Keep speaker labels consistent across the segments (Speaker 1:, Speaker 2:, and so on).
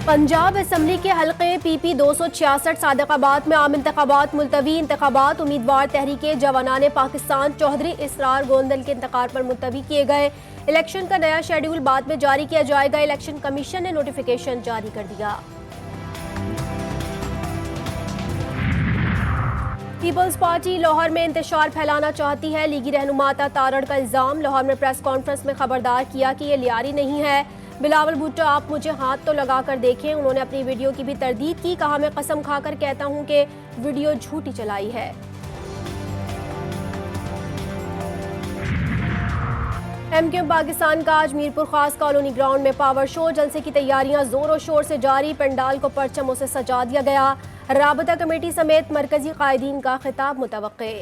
Speaker 1: Punjab assembly के हल्के PP 266 Sadiqabad में आम इंतखाबात मुलतवी। इंतखाबात उम्मीदवार तहरीके जवानाने पाकिस्तान चौधरी इसरार गोंदल के इंतकाल पर मुलतवी किए गए। इलेक्शन का नया शेड्यूल बाद में जारी किया जाएगा। इलेक्शन कमीशन ने नोटिफिकेशन जारी कर दिया। पीपल्स पार्टी लाहौर में इंतशार फैलाना चाहती है। लीगी रहनुमा तारड़ का इल्जाम। लाहौर में प्रेस कॉन्फ्रेंस में खबरदार किया कि ये लियारी नहीं है। बिलावल भुट्टो, आप मुझे हाथ तो लगा कर देखें। उन्होंने अपनी वीडियो की भी तरदीद की। कहा, मैं कसम खाकर कहता हूं कि वीडियो झूठी चलाई है। MQM पाकिस्तान का आज मीरपुर खास कॉलोनी ग्राउंड में पावर शो। जलसे की तैयारियां जोरों शोर से जारी। पंडाल को परचमों से सजा दिया गया। राबता कमेटी समेत मरकजी कायदीन का खिताब मुतवक्के।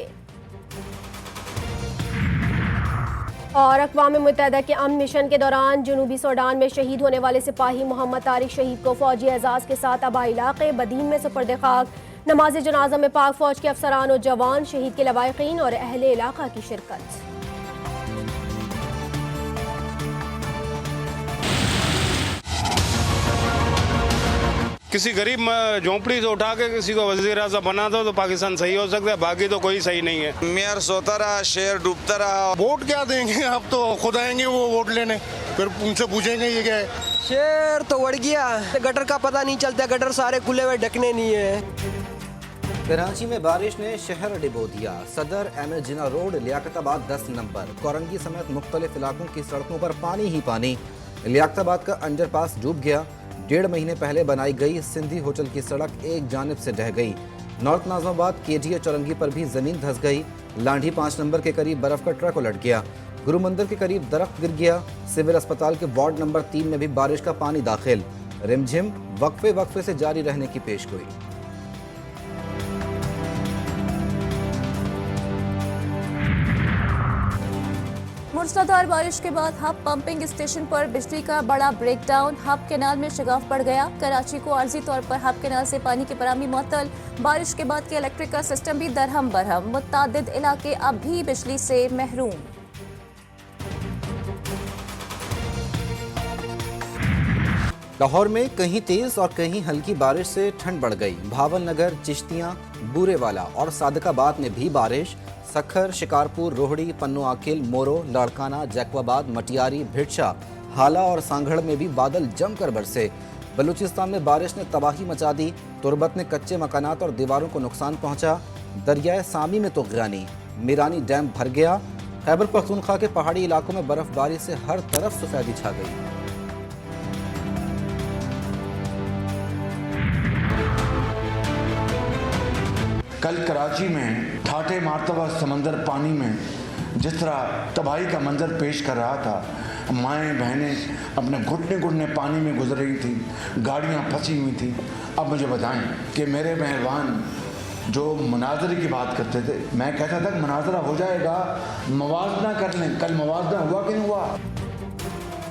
Speaker 1: और अक़वाम मुत्तहिदा के अमन मिशन के दौरान जनूबी सूडान में शहीद होने वाले सिपाही मोहम्मद तारिक शहीद को फौजी एजाज़ के साथ आबा इलाके बदीन में सुपर्द खाक। नमाज जनाजा में पाक फौज के अफसरान और जवान, शहीद के लवाहिकीन और अहले इलाका की शिरकत।
Speaker 2: किसी गरीब झोंपड़ी से उठा के किसी को वज़ीर आज़म बना दो तो पाकिस्तान सही हो सकता है, बाकी तो कोई सही नहीं है।
Speaker 3: मेयर सोता रहा, शेर डूबता रहा।
Speaker 4: वोट क्या देंगे, अब तो खुद आएंगे वो वोट लेने, फिर उनसे पूछेंगे ये क्या है।
Speaker 5: शेर तो उड़ गया, गटर का पता नहीं चलता, गटर सारे खुले हुए ढकने नहीं है।
Speaker 6: कराची में बारिश ने शहर डिबो दिया। सदर एमए जिना रोड, लियाकताबाद 10 नंबर, कोरंगी समेत मुख्तलिफ इलाकों की सड़कों पर पानी ही पानी। लियाकताबाद का अंडरपास डूब गया। 1.5 महीने पहले बनाई गई सिंधी होटल की सड़क एक जानिब से ढह गई। नॉर्थ नाज़माबाद KGA चौरंगी पर भी जमीन धंस गई। लांढी 5 नंबर के करीब बर्फ का ट्रक उलट गया। गुरु मंदिर के करीब दरख्त गिर गया। सिविल अस्पताल के वार्ड नंबर 3 में भी बारिश का पानी दाखिल। रिमझिम वक्फे से जारी रहने की पेशगोई।
Speaker 7: मूसलाधार बारिश के बाद हब पंपिंग स्टेशन पर बिजली का बड़ा ब्रेकडाउन। हब कैनाल में शगाफ पड़ गया। कराची को आर्जी तौर पर हब कैनाल से पानी की फराहमी मुअत्तल। बारिश के बाद के इलेक्ट्रिक का सिस्टम भी दरहम बरहम। मुतादिद इलाके अब भी बिजली से महरूम।
Speaker 6: लाहौर में कहीं तेज और कहीं हल्की बारिश से ठंड बढ़ गई। भावल नगर, चिश्तियां, बूरेवाला और सादिकाबाद में भी बारिश। सखर, शिकारपुर, रोहड़ी, पन्नू आकिल, मोरो, लाड़काना, जैकवाबाद, मटियारी, भिटशा, हाला और सांगड़ में भी बादल जमकर बरसे। बलूचिस्तान में बारिश ने तबाही मचा दी। तुरबत में कच्चे मकानात और दीवारों को नुकसान पहुंचा। दरियाए सामी में तुगयानी, मीरानी डैम भर गया। खैबर पख्तूनख्वा के पहाड़ी इलाकों में बर्फबारी से हर तरफ सफेदी छा गई।
Speaker 8: कल कराची में ठाटे मारता हुआ समंदर पानी में जिस तरह तबाही का मंजर पेश कर रहा था, माएँ बहनें अपने घुटने घुटने पानी में गुजर रही थी, गाड़ियाँ फंसी हुई थी। अब मुझे बताएं कि मेरे मेहरबान जो मुनाजरे की बात करते थे, मैं कहता था कि मुनाजरा हो जाएगा, मवाजना कर लें। कल मवाजना हुआ कि नहीं हुआ?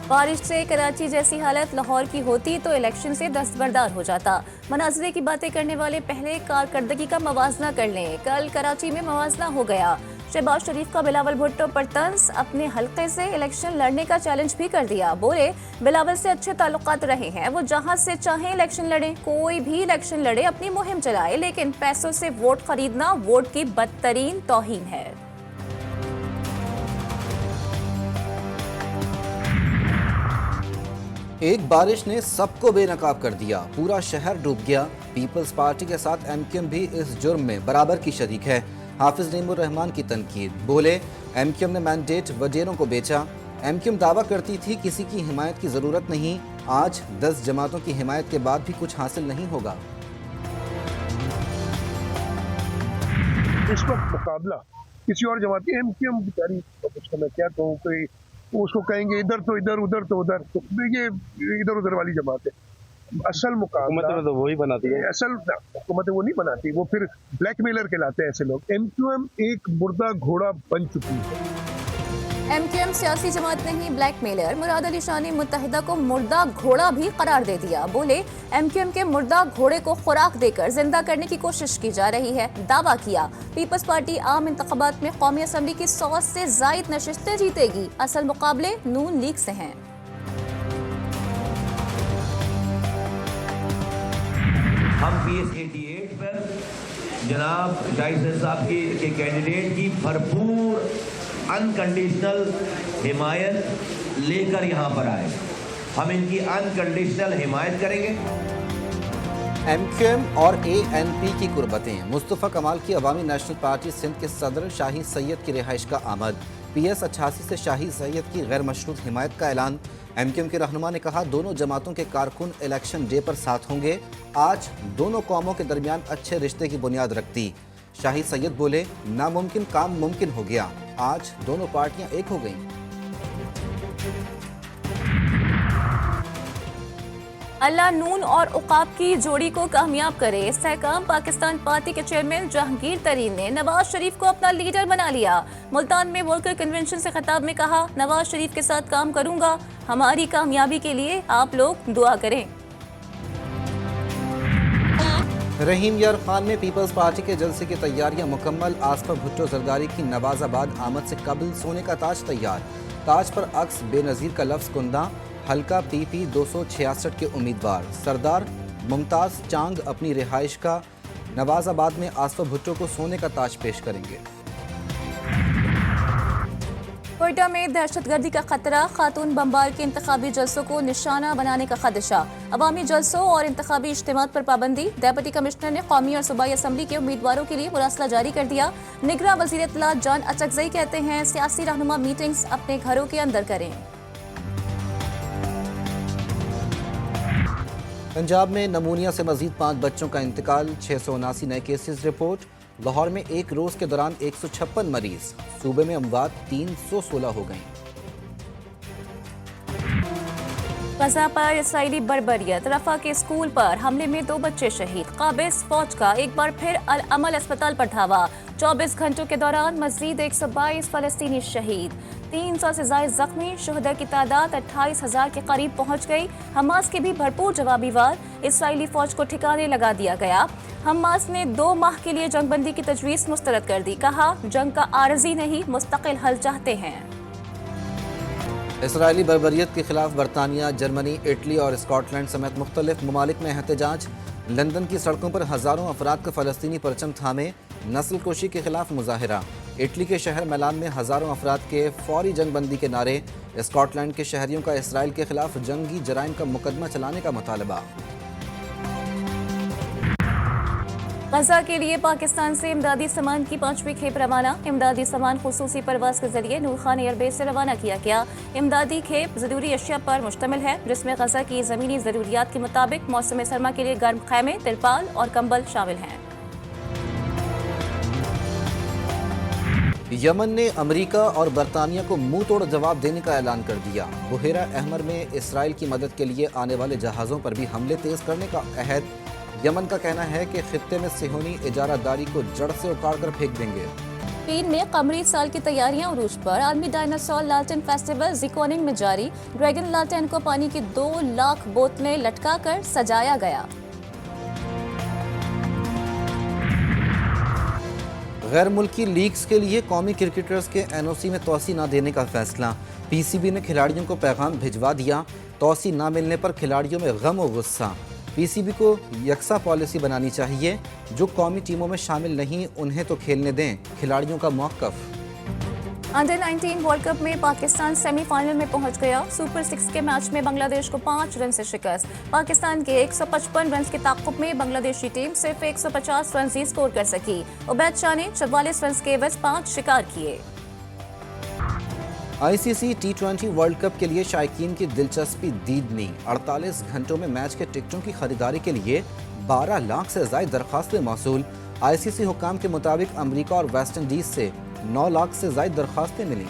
Speaker 7: बारिश से कराची जैसी हालत लाहौर की होती तो इलेक्शन से दस्तबरदार हो जाता। मनाजरे की बातें करने वाले पहले कारकर्दगी का मवाजना कर लें। कल कराची में मवाजना हो गया। शहबाज शरीफ का बिलावल भुट्टो पर तंज। अपने हल्के से इलेक्शन लड़ने का चैलेंज भी कर दिया। बोले, बिलावल से अच्छे ताल्लुकात रहे हैं, वो जहां से चाहें इलेक्शन लड़े। कोई भी इलेक्शन लड़े, अपनी मुहिम चलाए, लेकिन पैसों से वोट खरीदना वोट की बदतरीन तौहीन है।
Speaker 6: एक बारिश ने सबको बेनकाब कर दिया। पूरा शहर डूब गया। पीपल्स पार्टी के साथ MQM भी इस जुर्म में बराबर की शरीक है। हाफिज नईमुर रहमान की तनकीद। बोले, MQM ने मैंडेट वडेरों को बेचा। MQM दावा करती थी किसी की हिमायत की जरूरत नहीं। आज 10 जमातों की हिमायत के बाद भी कुछ हासिल नहीं होगा।
Speaker 4: इस वक्त मुकाबला किसी और जमात की MQM बेचारी, मैं क्या कहूँ, कोई उसको कहेंगे इधर तो इधर, उधर तो उधर, तो ये इधर उधर वाली जमात है। असल मुकाबला
Speaker 2: तो वही बनाती है।
Speaker 4: असल हुकूमतें वो नहीं बनाती, वो फिर ब्लैकमेलर कहलाते हैं ऐसे लोग। MQM एक मुर्दा घोड़ा बन चुकी है।
Speaker 7: MQM सियासी जमात नहीं, ब्लैकमेलर। मुराद अली शाह ने मुत्तहिदा को मुर्दा घोड़ा भी करार दे दिया। बोले, MQM के मुर्दा घोड़े को खुराक देकर जिंदा करने की कोशिश की जा रही है। दावा किया, पीपल्स पार्टी आम इंतखाबात में कौमी असम्बली की 100 से जायद नशिस्तें जीतेगी। असल मुकाबले नून लीग से हैं।
Speaker 9: हम PS 88 पर जनाब शाहिद साहब के कैंडिडेट की भरपूर अनकंडीशनल हिमायत लेकर यहाँ पर आए। हम इनकी अनकंडीशनल हिमायत करेंगे।
Speaker 6: MQM और ANP की कुर्बतें। मुस्तफ़ा कमाल की अवामी नेशनल पार्टी सिंध के सदर शाही सैयद की रिहाइश का आमद। PS 88 से शाही सैयद की गैर मशरूत हिमायत का ऐलान। MQM के रहनुमा ने कहा दोनों जमातों के कारकुन इलेक्शन डे पर साथ होंगे। आज दोनों कौमों के दरमियान अच्छे रिश्ते की बुनियाद रखती। शाही सैयद बोले नामुमकिन काम मुमकिन हो गया। आज दोनों पार्टियां एक हो गईं।
Speaker 7: अल्लाह नून और उकाब की जोड़ी को कामयाब करे। इस्तेहकाम पाकिस्तान पार्टी के चेयरमैन जहांगीर तरीन ने नवाज शरीफ को अपना लीडर बना लिया। मुल्तान में वर्कर कन्वेंशन से खिताब में कहा नवाज शरीफ के साथ काम करूंगा, हमारी कामयाबी के लिए आप लोग दुआ करें।
Speaker 6: रहीम यार खान में पीपल्स पार्टी के जलसे की तैयारियां मुकम्मल। आसफा भुट्टो जरदारी की नवाजाबाद आमद से कबल सोने का ताज तैयार। ताज पर अक्स बेनज़ीर का लफ्ज़ कुंदा। हल्का PP 266 के उम्मीदवार सरदार मुमताज़ चांग अपनी रिहाइश का नवाजाबाद में आसफा भुट्टो को सोने का ताज पेश करेंगे।
Speaker 7: कोयटा में दहशतगर्दी का खतरा। खातून बमबार के इंतखाबी जलसों को निशाना बनाने का खदशा। अवामी जलसों और इंतखाबी इज्तिमात पर पाबंदी। डेप्यूटी कमिश्नर ने कौमी और सूबाई असम्बली के उम्मीदवारों के लिए मुरासला जारी कर दिया। निगरां वज़ीर इत्तलात जान अचकज़ई कहते हैं सियासी रहनुमा मीटिंग्स अपने घरों के अंदर करें।
Speaker 6: पंजाब में नमूनिया से मजीद 5 बच्चों का इंतकाल। 679 नए केसेस रिपोर्ट। लाहौर में एक रोज़ के दौरान 156 मरीज। सूबे में अमवात 316 हो गई।
Speaker 7: गजा पर इसराइली बर्बरियत। रफा के स्कूल पर हमले में 2 बच्चे शहीद। काबिज फौज का एक बार फिर अल अमल अस्पताल पर धावा। 24 घंटों के दौरान मजीद 122 फलस्तीनी शहीद। 300 से ज़ायद जख्मी। शुहदा की तादाद 28,000 के करीब पहुंच गई। हमास के भी भरपूर जवाबी वार। इसराइली फौज को ठिकाने लगा दिया गया। हमास ने 2 माह के लिए जंगबंदी की तजवीज़ मुस्तरद कर दी। कहा जंग का आरजी नहीं मुस्तकिल हल चाहते हैं।
Speaker 6: इसराइली बर्बरियत के खिलाफ बरतानिया, जर्मनी, इटली और स्कॉटलैंड समेत मुख्तलिफ ममालिक में एहतजाज। लंदन की सड़कों पर हज़ारों अफराद का फ़लस्तीनी परचम थामे। नस्ल कुशी के खिलाफ मुजाहिरा। इटली के शहर मिलान में हज़ारों अफराद के फौरी जंगबंदी के नारे। स्कॉटलैंड के शहरियों का इसराइल के खिलाफ जंगी जराइम का मुकदमा चलाने का मुतालबा।
Speaker 7: गजा के लिए पाकिस्तान से इमदादी सामान की 5वीं खेप रवाना। इमदादी सामान खुसूसी परवाज के जरिए नूर खान एयरबेस से रवाना किया गया। इमदादी खेप ज़रूरी अशिया पर मुश्तमिल है, जिसमें गजा की ज़मीनी ज़रूरियात के मुताबिक मौसम सरमा के लिए गर्म खैमे, तिरपाल और कंबल शामिल हैं।
Speaker 6: यमन ने अमेरिका और बरतानिया को मुंह तोड़ जवाब देने का ऐलान कर दिया। बुहेरा अहमर में इसराइल की मदद के लिए आने वाले जहाज़ों पर भी हमले तेज करने का अहद। यमन का कहना है कि खित्ते में सिहोनी इजारादारी को जड़ से उखाड़ कर फेंक देंगे।
Speaker 7: चीन में कमरी साल की तैयारियां उरूज पर। आलमी डायनासोर लालटेन फेस्टिवल जिकोनिंग में जारी। ड्रैगन लालटेन को पानी की 2 लाख बोतलें लटका कर सजाया गया।
Speaker 6: गैर मुल्की लीग्स के लिए कौमी क्रिकेटर्स के NOC में तोसी न देने का फैसला। PCB ने खिलाड़ियों को पैगाम भिजवा दिया। तोसी न मिलने पर खिलाड़ियों में गम और गुस्सा। PCB को यकसा पॉलिसी बनानी चाहिए। जो कौमी टीमों में शामिल नहीं उन्हें तो खेलने दें। खिलाड़ियों का मौक़िफ़।
Speaker 7: अंडर 19 वर्ल्ड कप में पाकिस्तान सेमीफाइनल में पहुंच गया। सुपर 6 के मैच में बांग्लादेश को 5 रन से शिकस्त। पाकिस्तान के 155 रन के ताक़ुब में बांग्लादेशी टीम सिर्फ 150 रन ही स्कोर कर सकी। उबैद शाह ने 44 रन के एवज 5 शिकार किए।
Speaker 6: ICC T20 वर्ल्ड कप के लिए शायकीन की दिलचस्पी दीदनी। 48 घंटों में मैच के टिकटों की खरीदारी के लिए 12 लाख से ज़ायद दरख्वास्तें मौसूल। ICC हुक्काम के मुताबिक अमरीका और वेस्ट इंडीज़ से 9 लाख से ज़ायद दरख्वास्तें मिली।